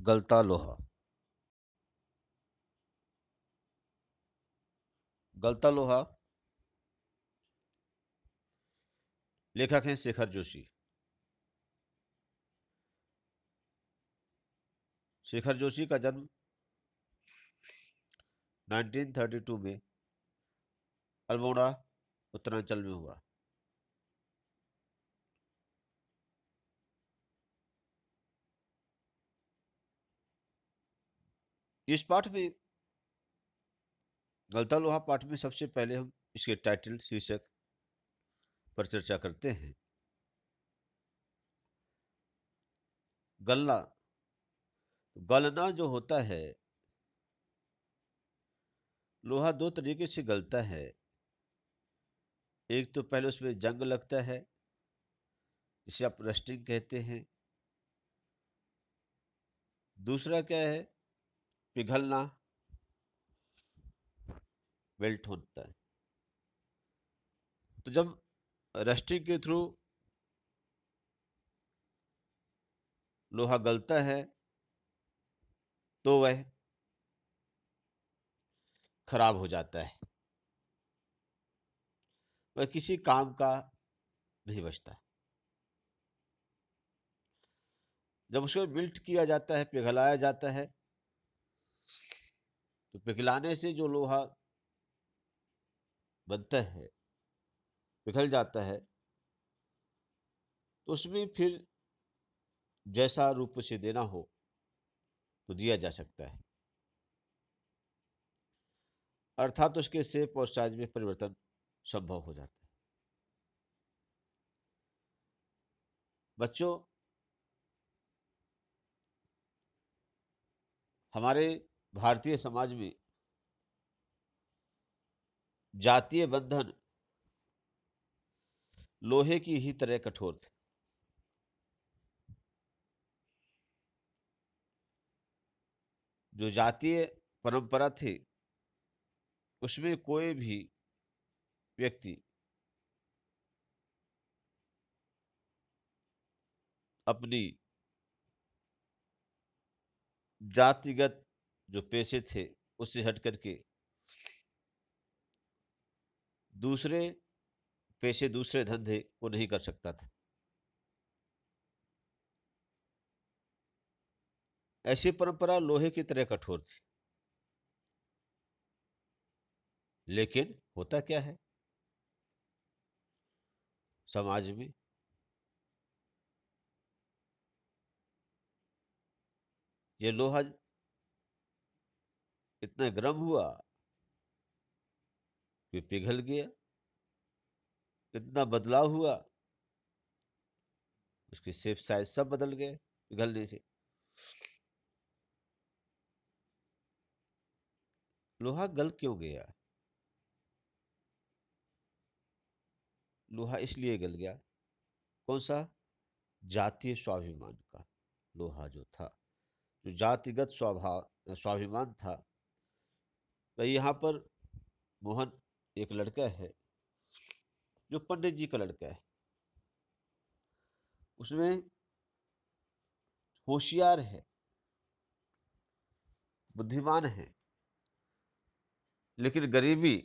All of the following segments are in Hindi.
गलता लोहा। गलता लोहा लेखक हैं शेखर जोशी। शेखर जोशी का जन्म 1932 में अल्मोड़ा उत्तरांचल में हुआ। इस पाठ में, गलता लोहा पाठ में, सबसे पहले हम इसके टाइटल शीर्षक पर चर्चा करते हैं। गलना, गलना जो होता है, लोहा दो तरीके से गलता है। एक तो पहले उसमें जंग लगता है, जिसे आप रस्टिंग कहते हैं। दूसरा क्या है? पिघलना, मेल्ट होता है। तो जब रस्टिंग के थ्रू लोहा गलता है तो वह खराब हो जाता है, वह किसी काम का नहीं बचता। जब उसको मिल्ट किया जाता है, पिघलाया जाता है, तो पिघलाने से जो लोहा बनता है, पिघल जाता है, तो उसमें फिर जैसा रूप उसे देना हो तो दिया जा सकता है, अर्थात उसके शेप और साइज में परिवर्तन संभव हो जाता है। बच्चों, हमारे भारतीय समाज में जातीय बंधन लोहे की ही तरह कठोर थे। जो जातीय परंपरा थी, उसमें कोई भी व्यक्ति अपनी जातिगत जो पेशे थे उससे हट करके दूसरे पेशे, दूसरे धंधे को नहीं कर सकता था। ऐसी परंपरा लोहे की तरह कठोर थी। लेकिन होता क्या है समाज में, ये लोहा इतना गर्म हुआ कि पिघल गया। इतना बदलाव हुआ, उसकी शेप साइज सब बदल गए पिघलने से। लोहा गल क्यों गया? लोहा इसलिए गल गया, कौन सा? जातीय स्वाभिमान का लोहा जो था, जो जातिगत स्वाभिमान था। तो यहाँ पर मोहन एक लड़का है, जो पंडित जी का लड़का है। उसमें होशियार है, बुद्धिमान है, लेकिन गरीबी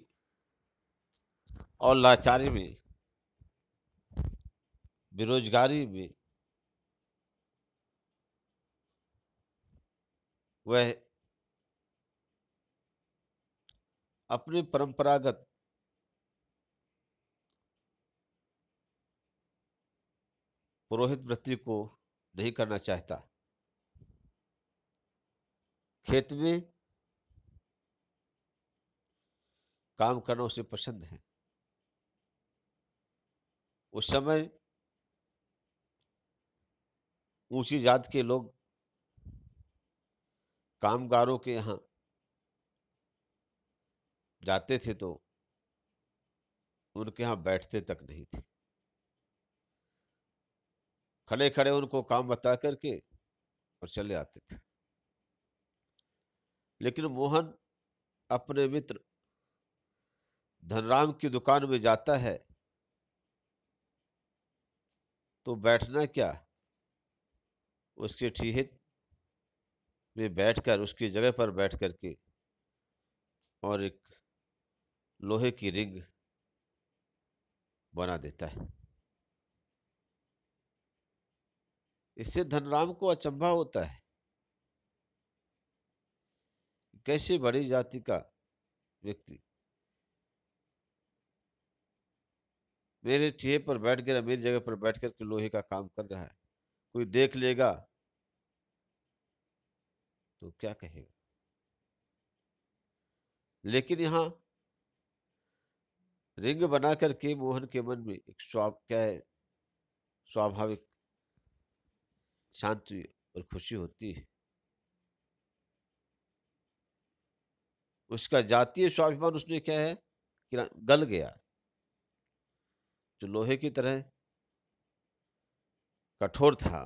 और लाचारी में, बेरोजगारी में वह अपने परंपरागत पुरोहित वृत्ति को नहीं करना चाहता। खेत में काम करना उसे पसंद है। उस समय ऊंची जात के लोग कामगारों के यहाँ जाते थे तो उनके यहाँ बैठते तक नहीं थे, खड़े खड़े उनको काम बता करके और चले आते थे। लेकिन मोहन अपने मित्र धनराम की दुकान में जाता है तो बैठना क्या, उसके ठीक में बैठकर उसकी जगह पर बैठ करके और एक लोहे की रिंग बना देता है। इससे धनराम को अचंभा होता है, कैसे बड़ी जाति का व्यक्ति मेरे चेहरे पर बैठ कर, मेरी जगह पर बैठ कर के लोहे का काम कर रहा है, कोई देख लेगा तो क्या कहेगा। लेकिन यहाँ रिंग बना करके मोहन के मन में एक क्या है, स्वाभाविक शांति और खुशी होती है। उसका जातीय स्वाभिमान उसने क्या है कि गल गया, जो लोहे की तरह कठोर था,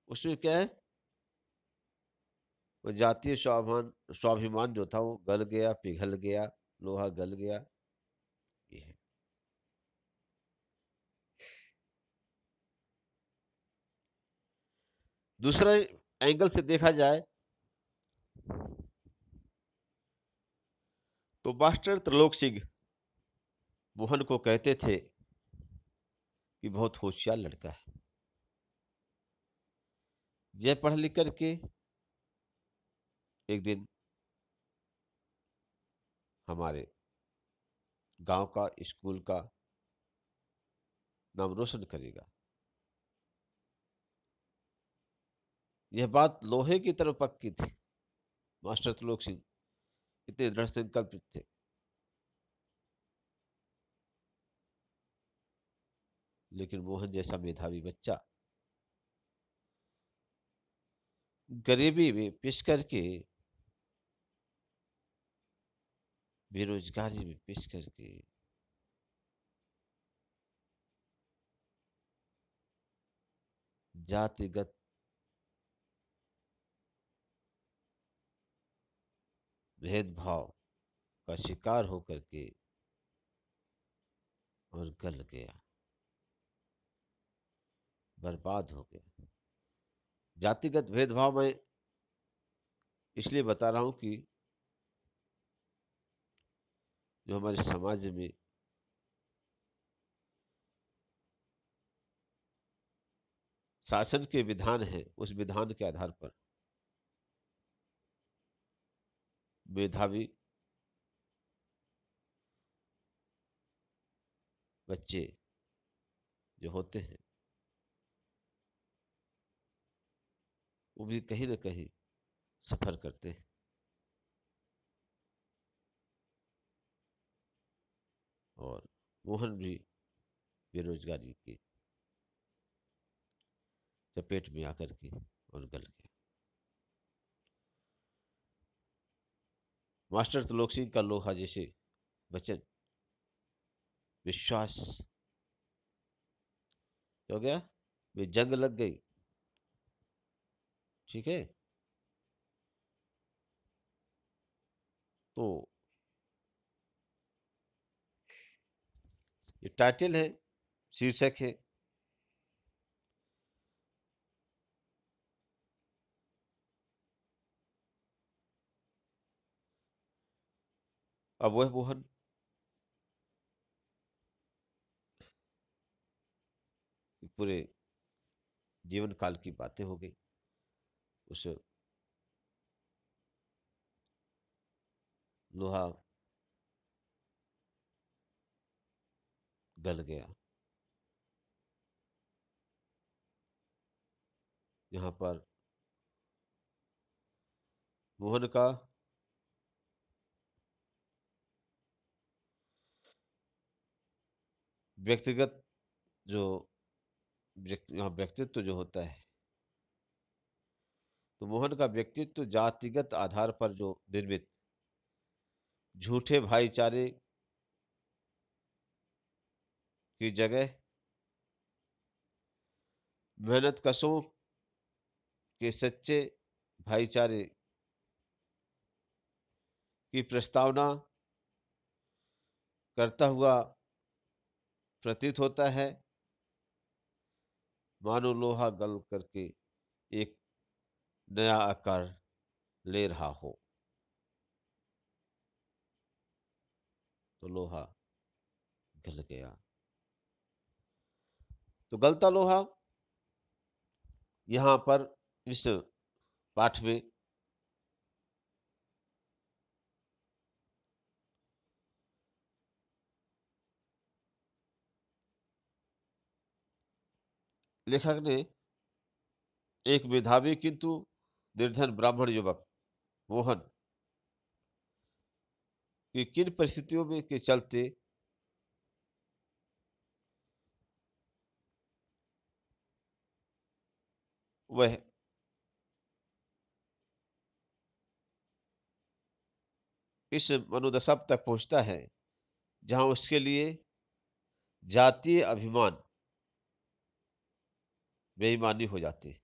उसमें क्या है, वो जातीय स्वाभिमान स्वाभिमान जो था वो गल गया, पिघल गया, लोहा गल गया। ये है। दूसरे एंगल से देखा जाए तो मास्टर त्रिलोक सिंह मोहन को कहते थे कि बहुत होशियार लड़का है, यह पढ़ लिख करके एक दिन हमारे गांव का, स्कूल का नाम रोशन करेगा। यह बात लोहे की तरह पक्की थी। मास्टर त्रिलोक सिंह इतने दृढ़ संकल्पित थे। लेकिन मोहन जैसा मेधावी बच्चा गरीबी में पिस करके, बेरोजगारी में पिस करके जातिगत भेदभाव का शिकार होकर के और गल गया, बर्बाद हो गया। जातिगत भेदभाव मैं इसलिए बता रहा हूं कि जो हमारे समाज में शासन के विधान है, उस विधान के आधार पर मेधावी बच्चे जो होते हैं वो भी कहीं ना कहीं सफर करते हैं। और मोहन भी बेरोजगारी की चपेट में आकर के और गल गया। मास्टर त्रिलोक सिंह का लोहा जैसे वचन, विश्वास हो गया, वे जंग लग गई। ठीक है, तो ये टाइटल है, शीर्षक है। अब वह मोहन पूरे जीवन काल की बातें हो गई। उस लोहा गल गया। यहाँ पर मोहन का व्यक्तिगत जो यहाँ व्यक्तित्व जो होता है, तो मोहन का व्यक्तित्व जातिगत आधार पर जो निर्मित झूठे भाईचारे की जगह मेहनत कशों के सच्चे भाईचारे की प्रस्तावना करता हुआ प्रतीत होता है। मानो लोहा गल करके एक नया आकार ले रहा हो तो लोहा गल गया। तो गलता लोहा यहां पर इस पाठ में लेखक ने एक मेधावी किंतु निर्धन ब्राह्मण युवक मोहन की किन परिस्थितियों में के चलते वह इस मनोदशा तक पहुंचता है जहां उसके लिए जातीय अभिमान बेईमानी हो जाती है।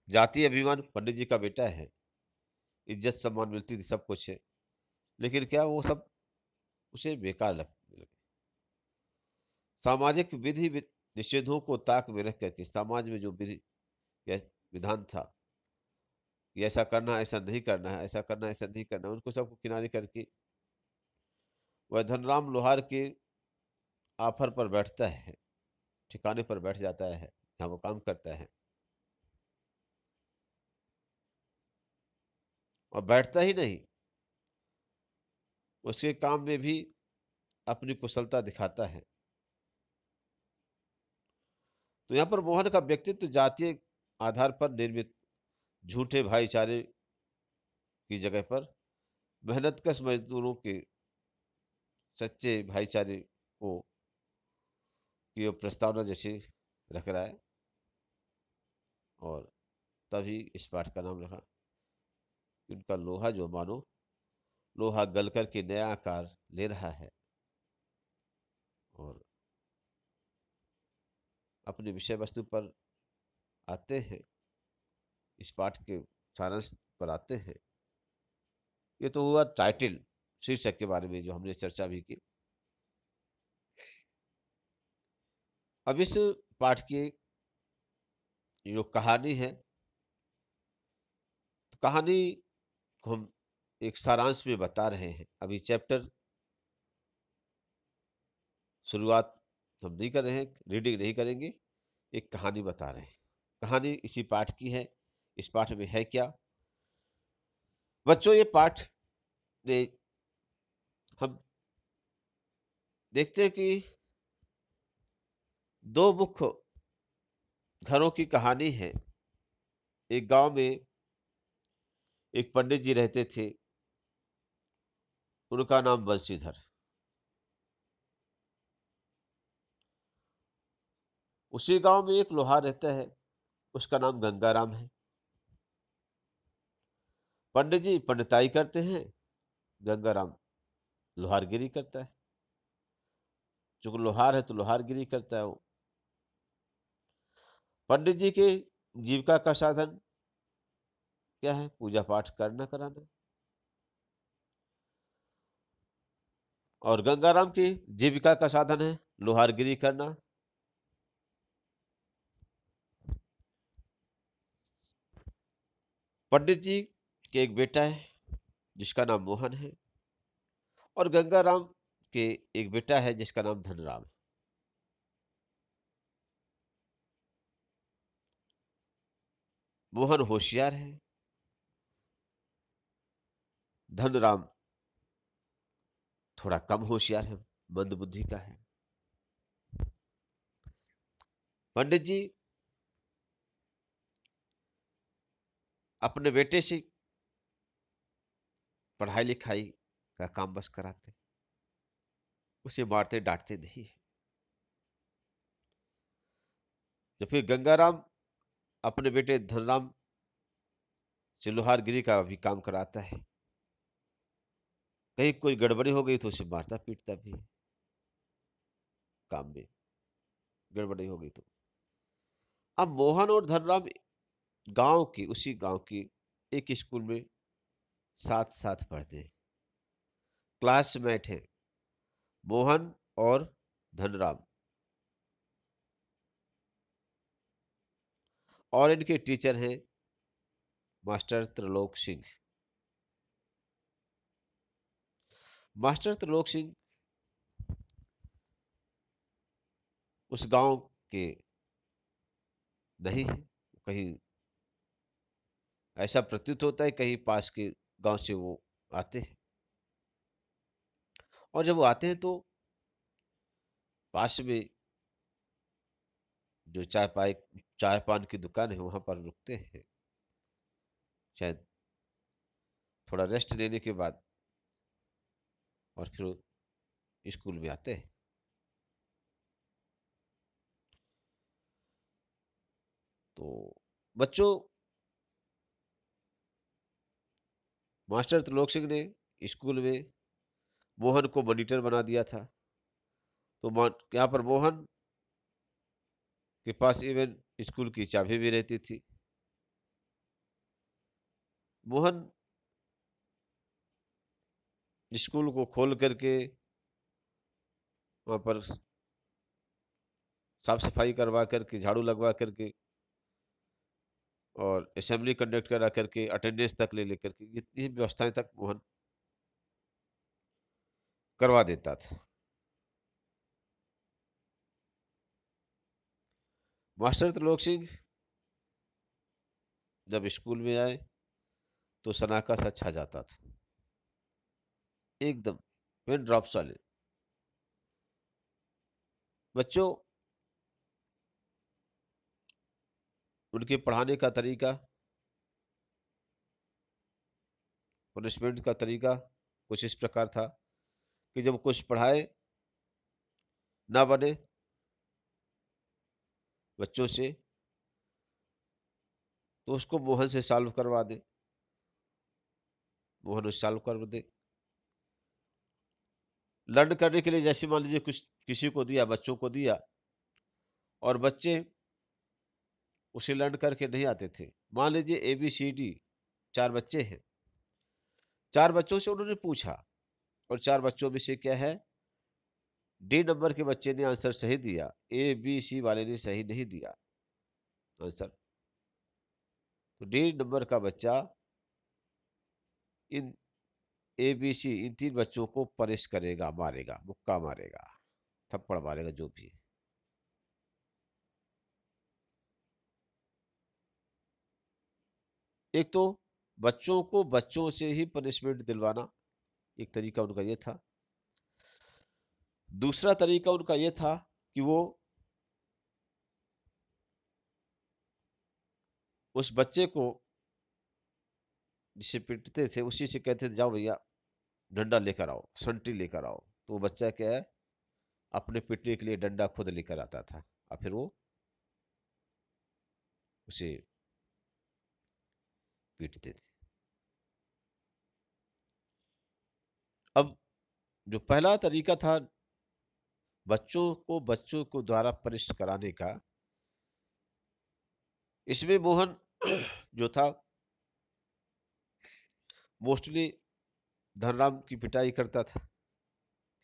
जातीय अभिमान, पंडित जी का बेटा है, इज्जत सम्मान मिलती थी, सब कुछ है, लेकिन क्या वो सब उसे बेकार लगने लगे। सामाजिक निषेधों को ताक में रख करके समाज में जो विधि या विधान था कि ऐसा करना है, ऐसा नहीं करना है, ऐसा करना है, ऐसा नहीं करना है, उनको सबको किनारे करके वह धनराम लोहार के आफर पर बैठता है, ठिकाने पर बैठ जाता है जहाँ वो काम करता है। और बैठता ही नहीं, उसके काम में भी अपनी कुशलता दिखाता है। तो यहाँ पर मोहन का व्यक्तित्व जातीय आधार पर निर्मित झूठे भाईचारे की जगह पर मेहनतकश मजदूरों के सच्चे भाईचारे को की प्रस्तावना जैसे रख रहा है। और तभी इस पाठ का नाम रखा कि उनका लोहा जो मानो लोहा गल कर के नया आकार ले रहा है। और अपने विषय वस्तु पर आते हैं, इस पाठ के सारांश पर आते हैं। ये तो हुआ टाइटल, शीर्षक के बारे में जो हमने चर्चा भी की। अब इस पाठ की जो कहानी है, तो कहानी को हम एक सारांश में बता रहे हैं। अभी चैप्टर शुरुआत हम नहीं कर रहे हैं, रीडिंग नहीं करेंगे, एक कहानी बता रहे हैं। कहानी इसी पाठ की है। इस पाठ में है क्या बच्चों? ये पाठ में हम देखते हैं कि दो मुख्य घरों की कहानी है। एक गांव में एक पंडित जी रहते थे, उनका नाम बंशीधर। उसी गांव में एक लोहार रहता है, उसका नाम गंगाराम है। पंडित जी पंडिताई करते हैं, गंगाराम लोहारगिरी करता है। चूंकि लोहार है तो लोहारगिरी करता है वो। पंडित जी के जीविका का साधन क्या है? पूजा पाठ करना कराना। और गंगाराम की जीविका का साधन है लोहारगिरी करना। पंडित जी के एक बेटा है जिसका नाम मोहन है, और गंगाराम के एक बेटा है जिसका नाम धनराम है। मोहन होशियार है, धनराम थोड़ा कम होशियार है, मंद बुद्धि का है। पंडित जी अपने बेटे से पढ़ाई लिखाई का काम बस कराते, उसे मारते डांटते नहीं है। जबकि गंगाराम अपने बेटे धनराम से लोहारगिरी का भी काम कराता है। कहीं कोई गड़बड़ी हो गई तो उसे मारता पीटता भी है। काम में गड़बड़ी हो गई तो। अब मोहन और धनराम गांव की, उसी गांव की एक स्कूल में साथ साथ पढ़ते हैं, क्लासमेट हैं मोहन और धनराम। और इनके टीचर हैं मास्टर त्रिलोक सिंह। मास्टर त्रिलोक सिंह उस गांव के नहीं है, कहीं ऐसा प्रतीत होता है कहीं पास के गांव से वो आते हैं। और जब वो आते हैं तो पास में जो चाय पान की दुकान है वहां पर रुकते हैं, शायद थोड़ा रेस्ट लेने के बाद, और फिर स्कूल में आते हैं। तो बच्चों, मास्टर त्रिलोक सिंह ने स्कूल में मोहन को मॉनिटर बना दिया था। तो यहाँ पर मोहन के पास इवन स्कूल की चाबी भी रहती थी। मोहन स्कूल को खोल करके वहां पर साफ सफाई करवा करके, झाड़ू लगवा करके, और असेंबली कंडक्ट करा करके, अटेंडेंस तक ले लेकर के, इतनी व्यवस्थाएं तक मोहन करवा देता था। मास्टर त्रिलोक सिंह जब स्कूल में आए तो सनाका सा छा जाता था, एकदम पेन ड्रॉप्स वाले। बच्चों, उनके पढ़ाने का तरीका, पनिशमेंट का तरीका कुछ इस प्रकार था कि जब कुछ पढ़ाए ना बने बच्चों से, तो उसको मोहन से सॉल्व करवा दे, मोहन उसे सॉल्व कर दे। लर्न करने के लिए जैसे मान लीजिए कुछ किसी को दिया, बच्चों को दिया, और बच्चे उसे लर्न करके नहीं आते थे। मान लीजिए ABCD 4 बच्चे हैं, 4 बच्चों से उन्होंने पूछा, और 4 बच्चों में से क्या है, D नंबर के बच्चे ने आंसर सही दिया, ABC वाले ने सही नहीं दिया आंसर। तो D नंबर का बच्चा इन ABC इन 3 बच्चों को पनिश करेगा, मारेगा, मुक्का मारेगा, थप्पड़ मारेगा, जो भी। एक तो बच्चों को बच्चों से ही पनिशमेंट दिलवाना, एक तरीका उनका ये था। दूसरा तरीका उनका ये था कि वो उस बच्चे को जिसे पीटते थे उसी से कहते थे, जाओ भैया डंडा लेकर आओ, संटी लेकर आओ। तो वो बच्चा क्या है, अपने पीटने के लिए डंडा खुद लेकर आता था, और फिर वो उसे पीटते थे। अब जो पहला तरीका था बच्चों को द्वारा पनिश कराने का, इसमें मोहन जो था मोस्टली धनराम की पिटाई करता था,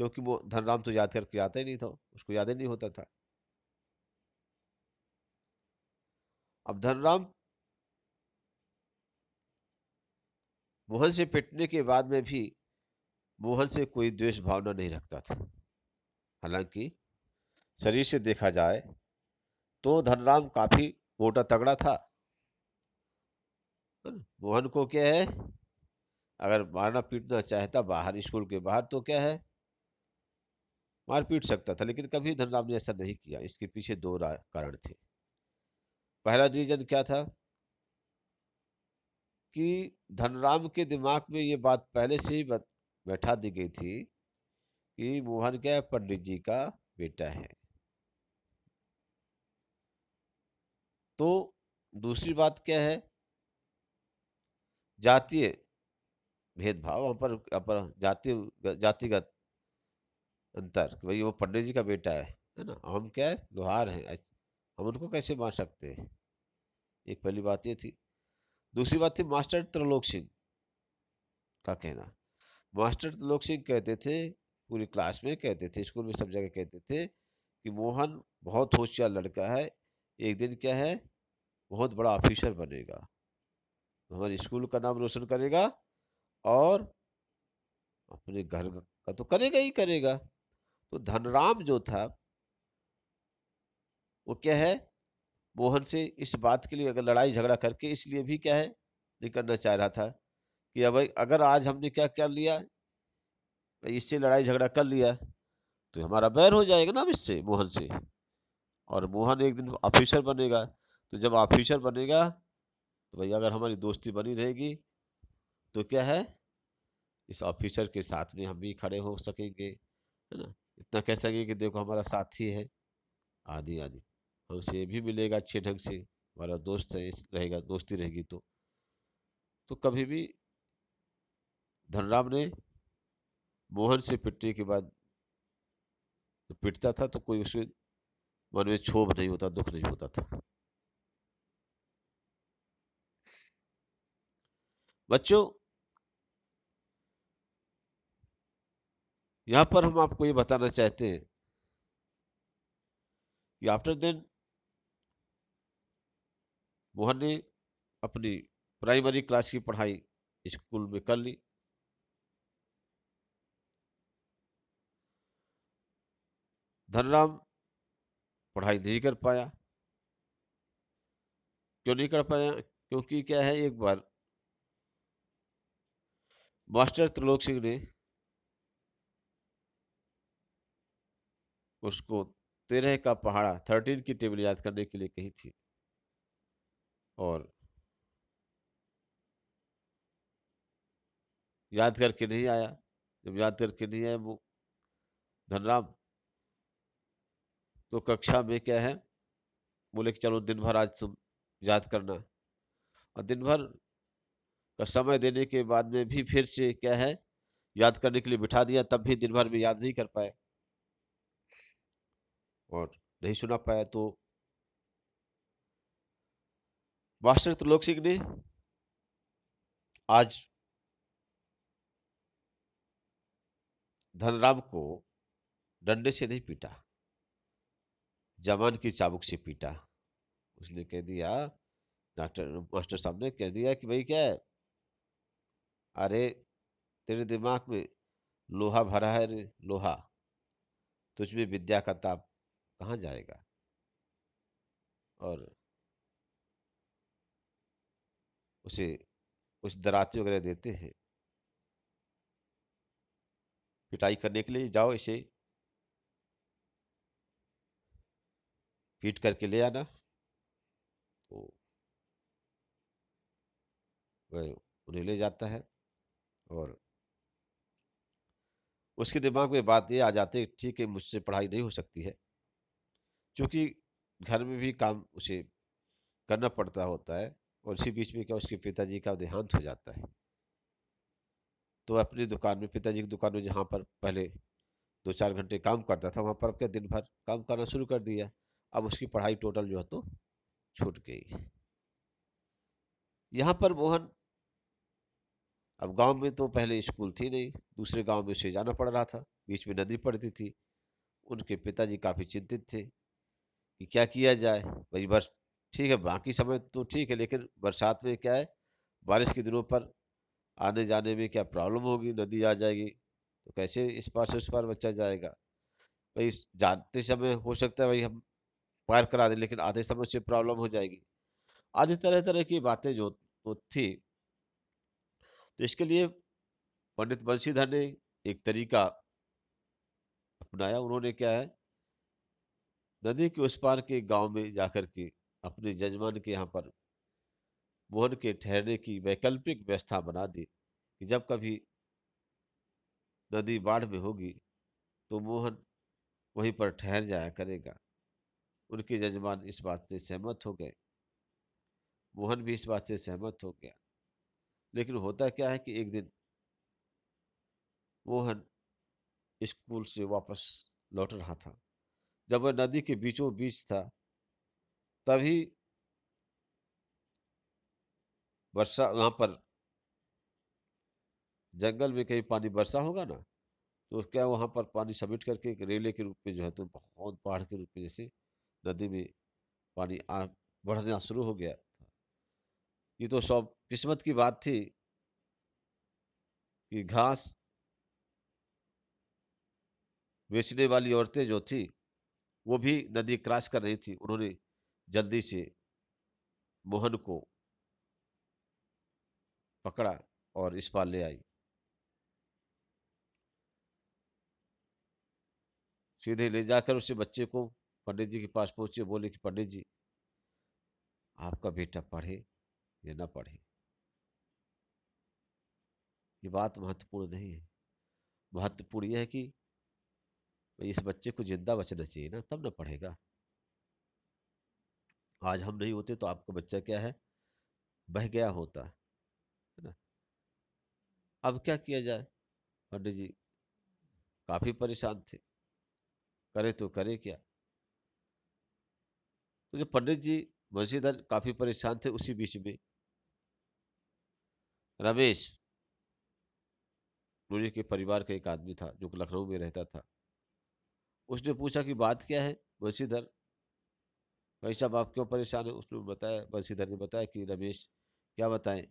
क्योंकि वो धनराम तो याद करके आता ही नहीं था, उसको याद ही नहीं होता था। अब धनराम मोहन से पिटने के बाद में भी मोहन से कोई द्वेष भावना नहीं रखता था। हालांकि शरीर से देखा जाए तो धनराम काफी मोटा तगड़ा था, है ना? मोहन को क्या है, अगर मारना पीटना चाहता बाहर, स्कूल के बाहर, तो क्या है, मार पीट सकता था। लेकिन कभी धनराम ने ऐसा नहीं किया। इसके पीछे दो कारण थे। पहला रीजन क्या था कि धनराम के दिमाग में ये बात पहले से ही बैठा दी गई थी कि मोहन क्या है, पंडित जी का बेटा है। तो दूसरी बात क्या है, जातीय भेदभाव, अपर जातीय जातिगत अंतर, कि भाई वो पंडित जी का बेटा है ना, हम क्या है, लोहार हैं, हम उनको कैसे मार सकते हैं। एक पहली बात ये थी। दूसरी बात थी मास्टर त्रिलोक सिंह का कहना। मास्टर त्रिलोक सिंह कहते थे, पूरी क्लास में कहते थे, स्कूल में सब जगह कहते थे कि मोहन बहुत होशियार लड़का है। एक दिन क्या है, बहुत बड़ा ऑफिसर बनेगा, हमारे स्कूल का नाम रोशन करेगा और अपने घर का तो करेगा ही करेगा। तो धनराम जो था वो क्या है, मोहन से इस बात के लिए अगर लड़ाई झगड़ा करके इसलिए भी क्या है नहीं करना चाह रहा था कि अब अगर आज हमने क्या कर लिया, भाई इससे लड़ाई झगड़ा कर लिया तो हमारा बैर हो जाएगा ना अब इससे, मोहन से। और मोहन एक दिन ऑफिसर बनेगा, तो जब ऑफिसर बनेगा तो भाई अगर हमारी दोस्ती बनी रहेगी तो क्या है, इस ऑफिसर के साथ में हम भी खड़े हो सकेंगे, है ना। इतना कह सकेंगे कि देखो हमारा साथी है, आदि आदि, हमसे भी मिलेगा अच्छे ढंग से, हमारा दोस्त है रहेगा, दोस्ती रहेगी तो कभी भी धनराम ने मोहन से पिटने के बाद पिटता था तो कोई उसके मन में क्षोभ नहीं होता, दुख नहीं होता था। बच्चों, यहाँ पर हम आपको ये बताना चाहते हैं कि आफ्टर देन मोहन ने अपनी प्राइमरी क्लास की पढ़ाई स्कूल में कर ली। धनराम पढ़ाई नहीं कर पाया। क्यों नहीं कर पाया? क्योंकि क्या है, एक बार मास्टर त्रिलोक सिंह ने उसको 13 का पहाड़ा 13 की टेबल याद करने के लिए कही थी, और याद करके नहीं आया। जब याद करके नहीं आया वो धनराम, तो कक्षा में क्या है, बोले कि चलो दिन भर आज तुम याद करना। और दिन भर का समय देने के बाद में भी फिर से क्या है, याद करने के लिए बिठा दिया, तब भी दिन भर में याद नहीं कर पाए और नहीं सुना पाया। तो मास्टर त्रिलोक सिंह ने आज धनराम को डंडे से नहीं पीटा, जवान की चाबुक से पीटा। उसने कह दिया, डॉक्टर मास्टर साहब ने कह दिया कि भाई क्या है, अरे तेरे दिमाग में लोहा भरा है रे, लोहा, तुझमें विद्या का ताप कहाँ जाएगा। और उसे कुछ दराती वगैरह देते हैं पिटाई करने के लिए, जाओ इसे पीट करके ले आना। तो वह उन्हें ले जाता है और उसके दिमाग में बात ये आ जाती है, ठीक है मुझसे पढ़ाई नहीं हो सकती है, क्योंकि घर में भी काम उसे करना पड़ता होता है, और इसी बीच में क्या उसके पिताजी का देहांत हो जाता है। तो अपनी दुकान में, पिताजी की दुकान में जहाँ पर पहले 2-4 घंटे काम करता था, वहां पर अब क्या दिन भर काम करना शुरू कर दिया। अब उसकी पढ़ाई टोटल जो है तो छूट गई। यहाँ पर मोहन, अब गांव में तो पहले स्कूल थी नहीं, दूसरे गांव में उसे जाना पड़ रहा था, बीच में नदी पड़ती थी। उनके पिताजी काफी चिंतित थे कि क्या किया जाए। भाई बस ठीक है, बाकी समय तो ठीक है, लेकिन बरसात में क्या है, बारिश के दिनों पर आने जाने में क्या प्रॉब्लम होगी, नदी आ जाएगी तो कैसे इस पार से उस पार बच्चा जाएगा। भाई जाते समय हो सकता है भाई हम पार करा दें, लेकिन आधे समय से प्रॉब्लम हो जाएगी। आदि तरह तरह की बातें जो तो थी। तो इसके लिए पंडित बंशीधर ने एक तरीका अपनाया। उन्होंने क्या है, नदी के उस पार के गांव में जाकर के अपने जजमान के यहाँ पर मोहन के ठहरने की वैकल्पिक व्यवस्था बना दी कि जब कभी नदी बाढ़ में होगी तो मोहन वहीं पर ठहर जाया करेगा। उनके जजमान इस बात से सहमत हो गए, मोहन भी इस बात से सहमत हो गया। लेकिन होता क्या है कि एक दिन मोहन स्कूल से वापस लौट रहा था, जब वह नदी के बीचों बीच था, तभी वर्षा, वहां पर जंगल में कहीं पानी बरसा होगा ना, तो क्या वहां पर पानी समेट करके एक रेले के रूप में जो है तो बहुत बाढ़ के रूप में जैसे नदी में पानी आ बढ़ना शुरू हो गया। ये तो सब किस्मत की बात थी कि घास बेचने वाली औरतें जो थी वो भी नदी क्रॉस कर रही थी, उन्होंने जल्दी से मोहन को पकड़ा और इस पार ले आई। सीधे ले जाकर उसे बच्चे को पंडित जी के पास पहुंचे, बोले कि पंडित जी, आपका बेटा पढ़े या ना पढ़े, ये बात महत्वपूर्ण नहीं है। महत्वपूर्ण यह है कि भाई इस बच्चे को जिंदा बचना चाहिए ना, तब ना पढ़ेगा। आज हम नहीं होते तो आपका बच्चा क्या है, बह गया होता है ना। अब क्या किया जाए। पंडित जी काफी परेशान थे, करे तो करे क्या। तो जब पंडित जी बंशीधर काफी परेशान थे, उसी बीच में रमेश मुनि के परिवार का एक आदमी था जो लखनऊ में रहता था। उसने पूछा कि बात क्या है बंशीधर, भाई साहब आप क्यों परेशान है। उसने बताया, बंशीधर ने बताया कि रमेश क्या बताएं,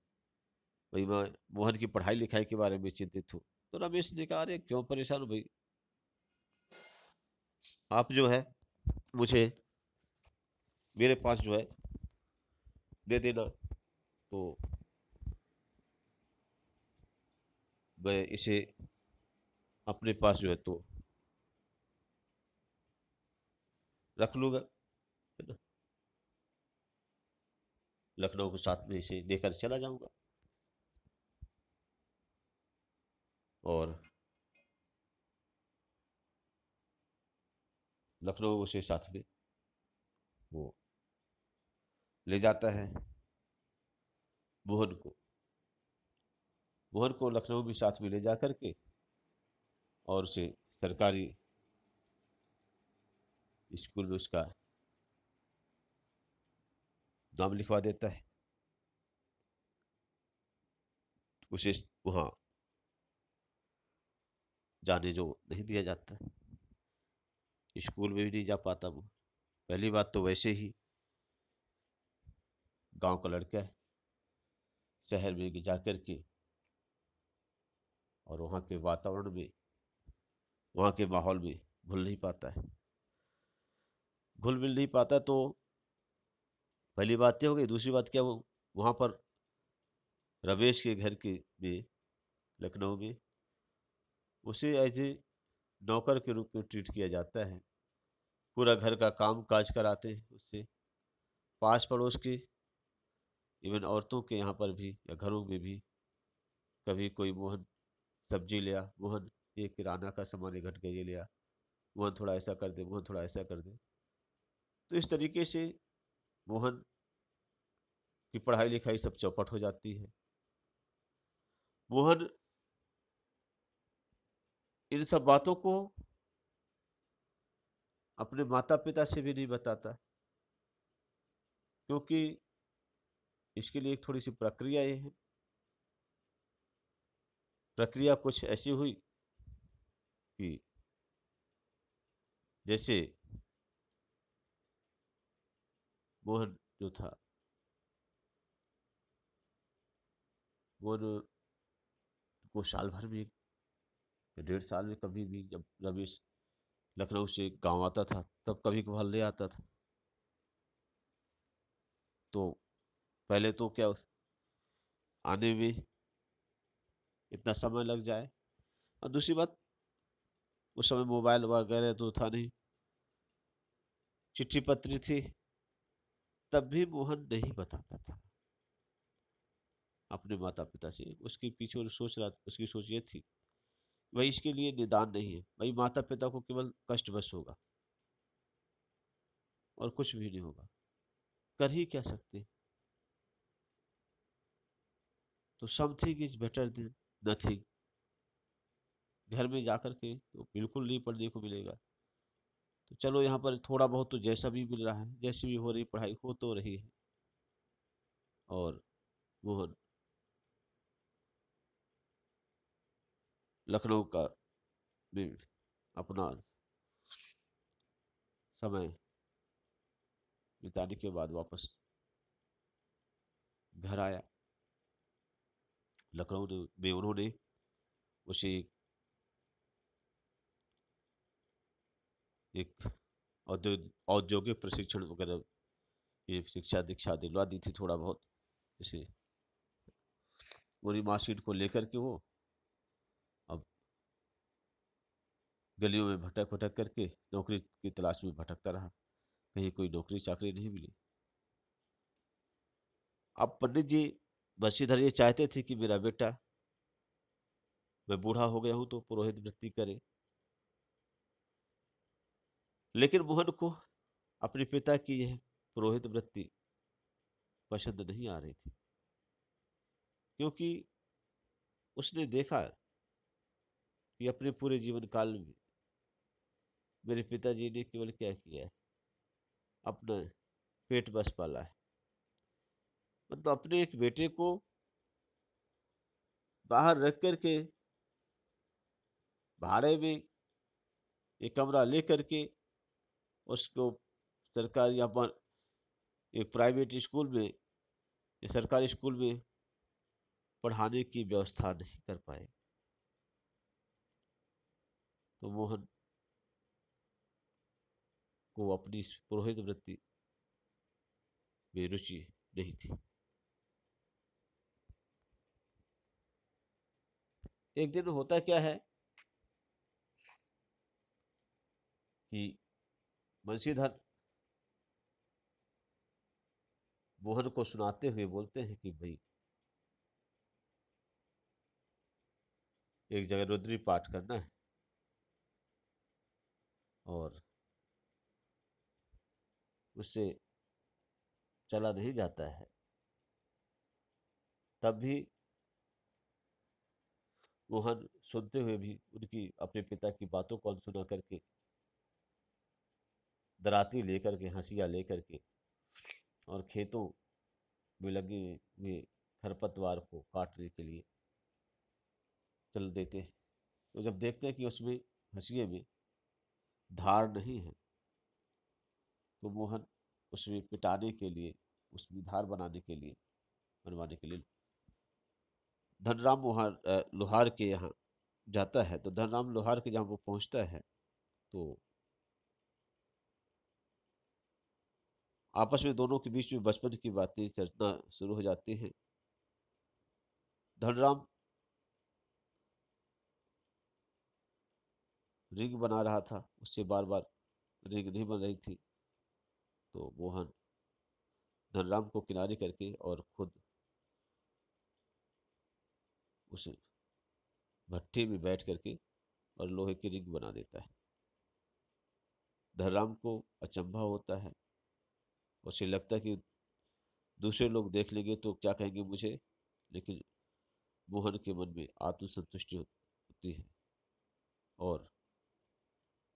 भाई मैं मोहन की पढ़ाई लिखाई के बारे में चिंतित हूँ। तो रमेश ने कहा, अरे क्यों परेशान हो भाई, आप जो है मुझे मेरे पास जो है दे देना, तो मैं इसे अपने पास जो है तो रख लूंगा, है ना, लखनऊ के साथ में इसे लेकर चला जाऊंगा और लखनऊ उसे साथ में वो ले जाता है मोहन को। मोहन को लखनऊ भी साथ में ले जा करके और उसे सरकारी स्कूल में उसका नाम लिखवा देता है। उसे वहाँ जाने जो नहीं दिया जाता, स्कूल में भी नहीं जा पाता वो। पहली बात तो वैसे ही गांव का लड़का है, शहर में जा करके और वहाँ के वातावरण में, वहाँ के माहौल में घुल नहीं पाता है। घुल मिल नहीं पाता तो पहली बात ये हो गई। दूसरी बात क्या, वो वहाँ पर रमेश के घर के में लखनऊ में उसे एज ए नौकर के रूप में ट्रीट किया जाता है। पूरा घर का काम काज कराते हैं उससे। पास पड़ोस के इवन औरतों के यहाँ पर भी या घरों में भी कभी कोई मोहन सब्जी लिया, मोहन ये किराना का सामान ये घट गया ये लिया, मोहन थोड़ा ऐसा कर दे, मोहन थोड़ा ऐसा कर दे। तो इस तरीके से मोहन की पढ़ाई लिखाई सब चौपट हो जाती है। मोहन इन सब बातों को अपने माता पिता से भी नहीं बताता, क्योंकि इसके लिए एक थोड़ी सी प्रक्रिया ये है। प्रक्रिया कुछ ऐसी हुई कि जैसे मोहन जो था, मोहन को साल भर में या 1.5 साल में कभी भी, जब रमेश लखनऊ से गांव आता था तब कभी कभार ले आता था। तो पहले तो क्या आने में इतना समय लग जाए, और दूसरी बात उस समय मोबाइल वगैरह तो था नहीं, चिट्ठी पत्री थी, तब भी मोहन नहीं बताता था अपने माता पिता से। उसके पीछे वो सोच रहा, उसकी सोच ये थी भाई इसके लिए निदान नहीं है, भाई माता पिता को केवल कष्ट बस होगा और कुछ भी नहीं होगा, कर ही क्या सकते। तो something is better than nothing. घर में जाकर के तो बिल्कुल नहीं पढ़ने को मिलेगा, तो चलो यहाँ पर थोड़ा बहुत तो जैसा भी मिल रहा है, जैसी भी हो रही पढ़ाई हो तो रही है। और मोहन लखनऊ का में अपना समय बिताने के बाद वापस घर आया। लखनऊ में उन्होंने उसे एक औद्योगिक प्रशिक्षण वगैरह ये शिक्षा दीक्षा दिलवा दी थी थोड़ा बहुत। इसे पूरी मार्कशीट को लेकर के वो अब गलियों में भटक भटक करके नौकरी की तलाश में भटकता रहा। कहीं कोई नौकरी चाकरी नहीं मिली। अब पंडित जी बंशीधर ये चाहते थे कि मेरा बेटा, मैं बूढ़ा हो गया हूं तो पुरोहित वृत्ति करे, लेकिन मोहन को अपने पिता की यह पुरोहित वृत्ति पसंद नहीं आ रही थी, क्योंकि उसने देखा कि अपने पूरे जीवन काल में मेरे पिताजी ने केवल क्या किया है, अपना पेट बस पाला है। मतलब अपने एक बेटे को बाहर रख करके भाड़े में एक कमरा ले करके उसको सरकारी या एक प्राइवेट स्कूल में या सरकारी स्कूल में पढ़ाने की व्यवस्था नहीं कर पाए। तो मोहन को अपनी इस पुरोहित वृत्ति में रुचि नहीं थी। एक दिन होता क्या है कि बंशीधर मोहन को सुनाते हुए बोलते हैं कि भाई एक जगह रुद्री पाठ करना है, और उससे चला नहीं जाता है। तब भी मोहन सुनते हुए भी उनकी अपने पिता की बातों को अनसुना करके दराती लेकर के हंसिया लेकर के और खेतों में लगे हुए खरपतवार को काटने के लिए चल देते हैं। तो जब देखते हैं कि उसमें हंसिए में धार नहीं है, तो मोहन उसमें पिटाने के लिए, उसमें धार बनाने के लिए, बनवाने के लिए धनराम लोहार के यहाँ जाता है। तो धनराम लोहार के जहाँ वो पहुंचता है तो आपस में दोनों के बीच में बचपन की बातें चर्चा शुरू हो जाती हैं। धनराम रिंग बना रहा था, उससे बार बार रिंग नहीं बन रही थी। तो मोहन धनराम को किनारे करके और खुद उस भट्ठी में बैठ करके और लोहे की रिंग बना देता है। धनराम को अचंभा होता है, उसे लगता है कि दूसरे लोग देख लेंगे तो क्या कहेंगे मुझे, लेकिन मोहन के मन में आत्मसंतुष्टि होती है और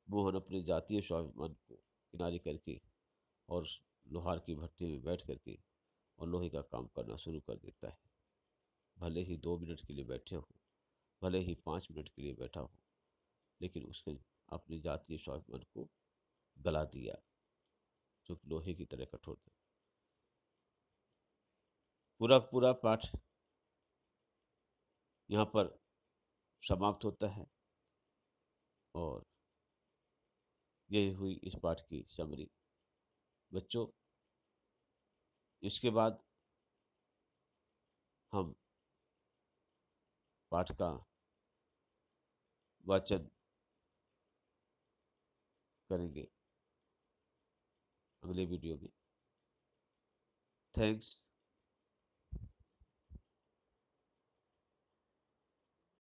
मोहन अपने जातीय स्वाभिमान को किनारे करके और लोहार की भट्टी में बैठ करके और लोहे का काम करना शुरू कर देता है। भले ही 2 मिनट के लिए बैठे हो, भले ही 5 मिनट के लिए बैठा हो, लेकिन उसने अपनी जातीय स्वाभिमान को गला दिया, जो लोहे की तरह कठोर था। पूरा पूरा पाठ यहाँ पर समाप्त होता है और यही हुई इस पाठ की समरी। बच्चों, इसके बाद हम पाठ का वाचन करेंगे अगले वीडियो में। थैंक्स।